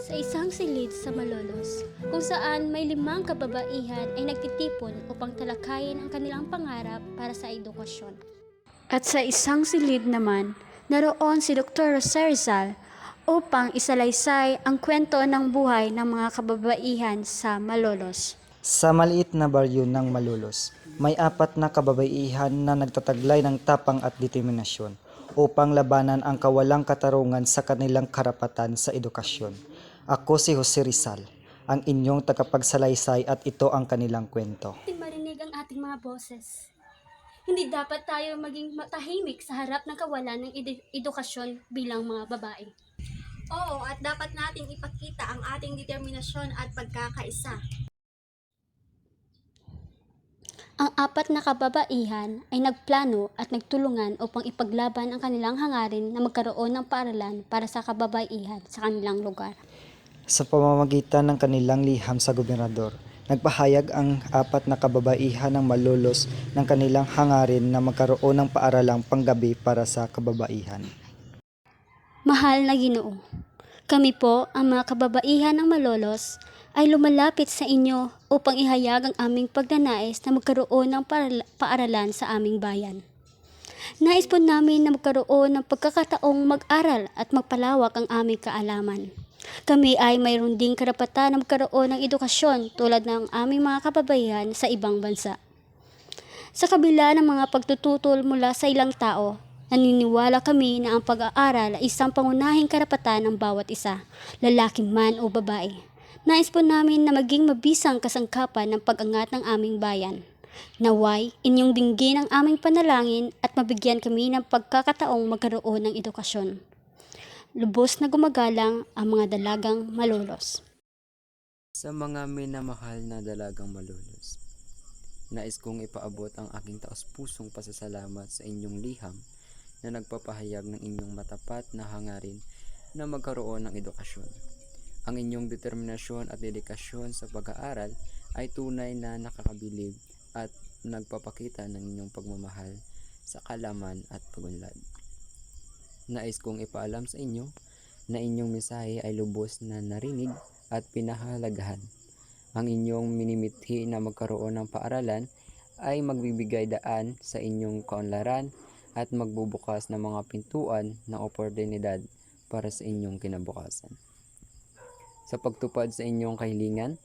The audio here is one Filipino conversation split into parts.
sa isang silid sa Malolos, kung saan may 5 kababaihan ay nagtitipon upang talakayin ang kanilang pangarap para sa edukasyon. At sa isang silid naman, naroon si Dr. Jose Rizal upang isalaysay ang kwento ng buhay ng mga kababaihan sa Malolos. Sa maliit na baryo ng Malolos, may 4 na kababaihan na nagtataglay ng tapang at determinasyon upang labanan ang kawalang katarungan sa kanilang karapatan sa edukasyon. Ako si Jose Rizal, ang inyong tagapagsalaysay at ito ang kanilang kwento. Marinig ang ating mga boses. Hindi dapat tayo maging matahimik sa harap ng kawalan ng edukasyon bilang mga babae. Oo, at dapat nating ipakita ang ating determinasyon at pagkakaisa. Ang 4 na kababaihan ay nagplano at nagtulungan upang ipaglaban ang kanilang hangarin na magkaroon ng paaralan para sa kababaihan sa kanilang lugar. Sa pamamagitan ng kanilang liham sa gobernador, nagpahayag ang 4 na kababaihan ng Malolos ng kanilang hangarin na magkaroon ng paaralang panggabi para sa kababaihan. Mahal na Ginoo, kami po, ang mga kababaihan ng Malolos, ay lumalapit sa inyo upang ihayag ang aming pagnanais na magkaroon ng paaralan sa aming bayan. Nais po namin na magkaroon ng pagkakataong mag-aral at magpalawak ang aming kaalaman. Kami ay mayroon ding karapatan na magkaroon ng edukasyon tulad ng aming mga kababaihan sa ibang bansa. Sa kabila ng mga pagtututol mula sa ilang tao, naniniwala kami na ang pag-aaral ay isang pangunahing karapatan ng bawat isa, lalaki man o babae. Nais po namin na maging mabisang kasangkapan ng pag-angat ng aming bayan. Naway, inyong dinggin ang aming panalangin at mabigyan kami ng pagkakataong magkaroon ng edukasyon. Lubos na gumagalang ang mga dalagang Malolos. Sa mga minamahal na dalagang Malolos, nais kong ipaabot ang aking taos-pusong pasasalamat sa inyong liham na nagpapahayag ng inyong matapat na hangarin na magkaroon ng edukasyon. Ang inyong determinasyon at dedikasyon sa pag-aaral ay tunay na nakakabilib at nagpapakita ng inyong pagmamahal sa kaalaman at pagunlad. Nais kong ipaalam sa inyo na inyong mensahe ay lubos na narinig at pinahalagahan. Ang inyong minimithi na magkaroon ng paaralan ay magbibigay daan sa inyong kaunlaran at magbubukas ng mga pintuan ng oportunidad para sa inyong kinabukasan. Sa pagtupad sa inyong kahilingan,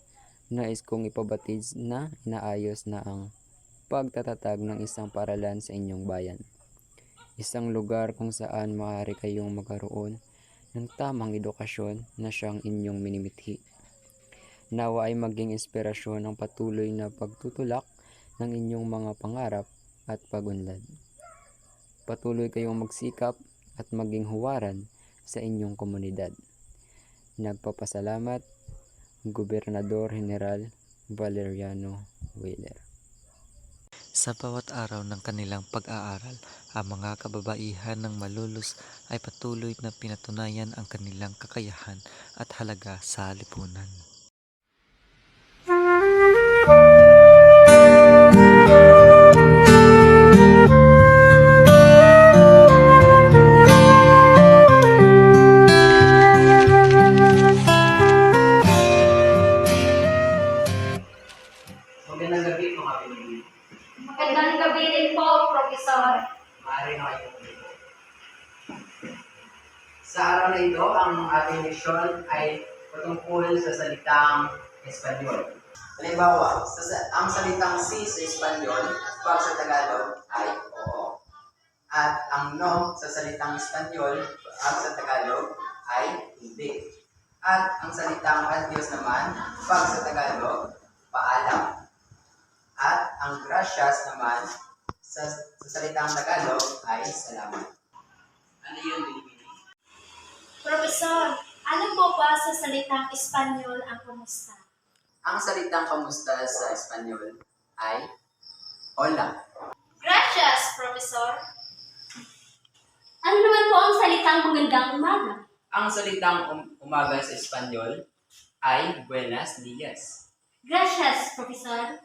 nais kong ipabatid na inaayos na ang pagtatatag ng isang paaralan sa inyong bayan. Isang lugar kung saan maaari kayong magkaroon ng tamang edukasyon na siyang inyong minimithi. Nawa ay maging inspirasyon ang patuloy na pagtutulak ng inyong mga pangarap at pagunlad. Patuloy kayong magsikap at maging huwaran sa inyong komunidad. Nagpapasalamat, Gobernador General Valeriano Wheeler. Sa bawat araw ng kanilang pag-aaral, ang mga kababaihan ng Malolos ay patuloy na pinatunayan ang kanilang kakayahan at halaga sa lipunan. Magandang gabi mga pinili. Magandang gabi rin po, Profesor. Maaari na kayo pumunta. Sa araw na ito, ang ating misyon ay patungkol sa salitang Espanyol. Halimbawa, ang salitang si sa Espanyol, pag sa Tagalog ay oo. At ang no sa salitang Espanyol, pag sa Tagalog ay hindi. At ang salitang adios naman, pag sa Tagalog, paalam. At ang gracias naman sa salitang Tagalog ay salamat. Ano yun, Pilipino? Profesor, ano po ba sa salitang Espanyol ang kumusta? Ang salitang kamusta sa Espanyol ay hola. Gracias, Profesor. Ano naman po ang salitang magandang umaga? Ang salitang umaga sa Espanyol ay buenos dias. Gracias, Profesor.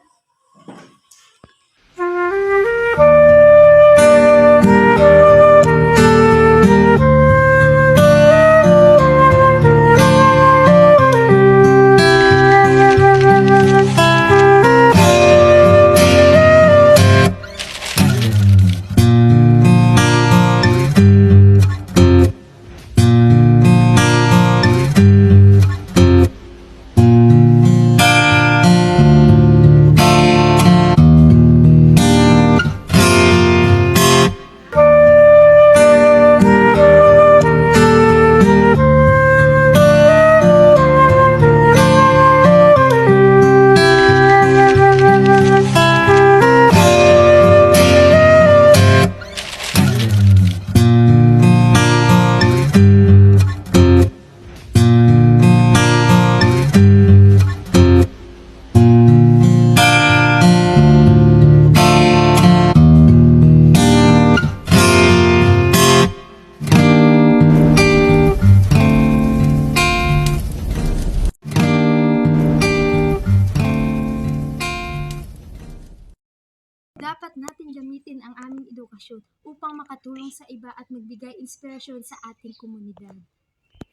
determinasyon upang makatulong sa iba at magbigay inspirasyon sa ating komunidad.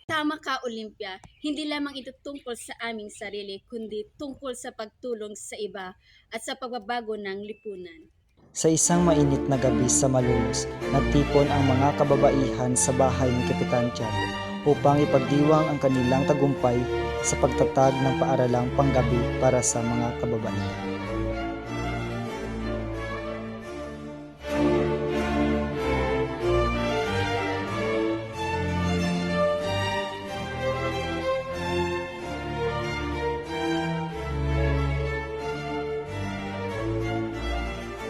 Tama ka, Olympia. Hindi lamang ito tungkol sa aming sarili, kundi tungkol sa pagtulong sa iba at sa pagbabago ng lipunan. Sa isang mainit na gabi sa Malolos, nagtipon ang mga kababaihan sa bahay ni Kapitan Tiago upang ipagdiwang ang kanilang tagumpay sa pagtatag ng paaralang panggabi para sa mga kababaihan.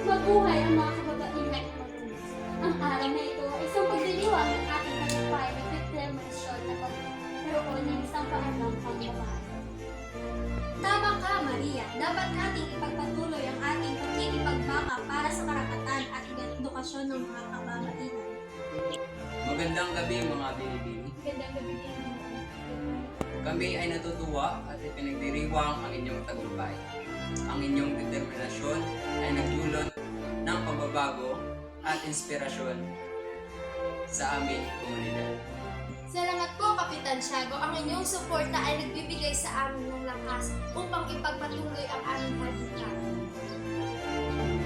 Mabuhay ang mga kababaihan ng Malolos. Ang araw na ito ay isang pagdiriwang ng ating tagumpay at determinasyon na pagkaroon ng isang paaralang pangbabae. Tama ka, Maria. Dapat nating ipagpatuloy ang ating pakikipagbaka para sa karapatan at edukasyon ng mga kababaihan. Magandang gabi mga binibini. Gandang gabi din. Kami ay natutuwa at ipinagdiriwang ang inyong tagumpay. Ang inyong determinasyon ay nagdulot ng pagbabago at inspirasyon sa aming komunidad. Salamat po, Kapitan Tiago. Ang inyong suporta ay nagbibigay sa amin ng lakas upang ipagpatuloy ang aming hadika.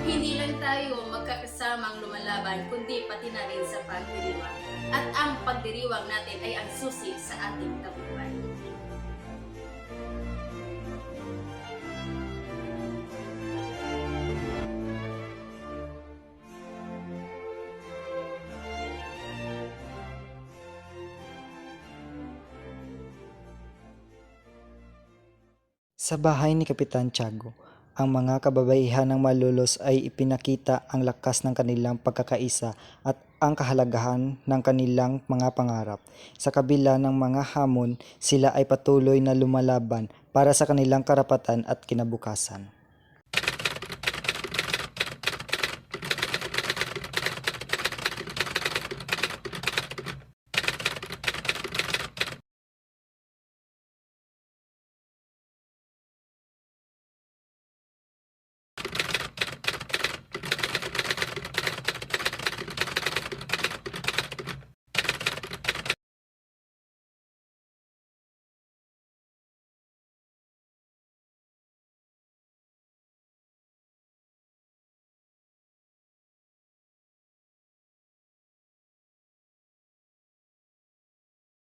Hindi lang tayo magkakasamang lumalaban, kundi pati na rin sa pagdiriwang. At ang pagdiriwang natin ay ang susi sa ating tagumpay. Sa bahay ni Kapitan Tiago, ang mga kababaihan ng Malolos ay ipinakita ang lakas ng kanilang pagkakaisa at ang kahalagahan ng kanilang mga pangarap. Sa kabila ng mga hamon, sila ay patuloy na lumalaban para sa kanilang karapatan at kinabukasan.